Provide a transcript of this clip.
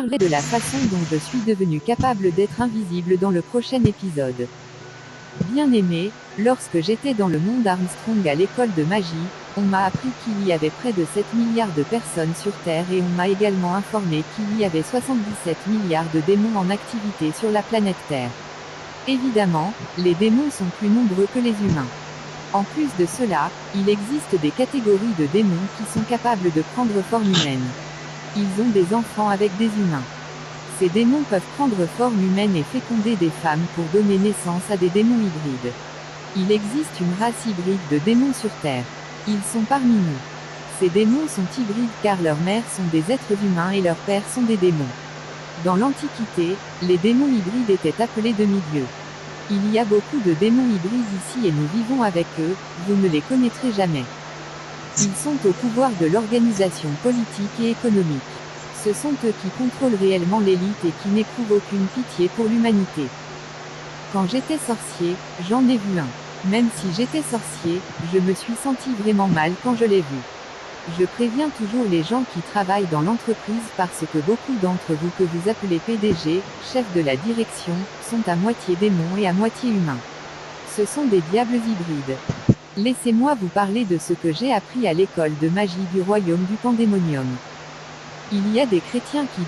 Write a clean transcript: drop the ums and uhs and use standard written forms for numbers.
parlerai de la façon dont je suis devenu capable d'être invisible dans le prochain épisode. Bien aimé, lorsque j'étais dans le monde Armstrong à l'école de magie, on m'a appris qu'il y avait près de 7 milliards de personnes sur Terre et on m'a également informé qu'il y avait 77 milliards de démons en activité sur la planète Terre. Évidemment, les démons sont plus nombreux que les humains. En plus de cela, il existe des catégories de démons qui sont capables de prendre forme humaine. Ils ont des enfants avec des humains. Ces démons peuvent prendre forme humaine et féconder des femmes pour donner naissance à des démons hybrides. Il existe une race hybride de démons sur Terre. Ils sont parmi nous. Ces démons sont hybrides car leurs mères sont des êtres humains et leurs pères sont des démons. Dans l'Antiquité, les démons hybrides étaient appelés demi-dieux. Il y a beaucoup de démons hybrides ici et nous vivons avec eux, vous ne les connaîtrez jamais. Ils sont au pouvoir de l'organisation politique et économique. Ce sont eux qui contrôlent réellement l'élite et qui n'éprouvent aucune pitié pour l'humanité. Quand j'étais sorcier, j'en ai vu un. Même si j'étais sorcier, je me suis senti vraiment mal quand je l'ai vu. Je préviens toujours les gens qui travaillent dans l'entreprise parce que beaucoup d'entre vous que vous appelez PDG, chef de la direction, sont à moitié démons et à moitié humains. Ce sont des diables hybrides. Laissez-moi vous parler de ce que j'ai appris à l'école de magie du royaume du Pandémonium. Il y a des chrétiens qui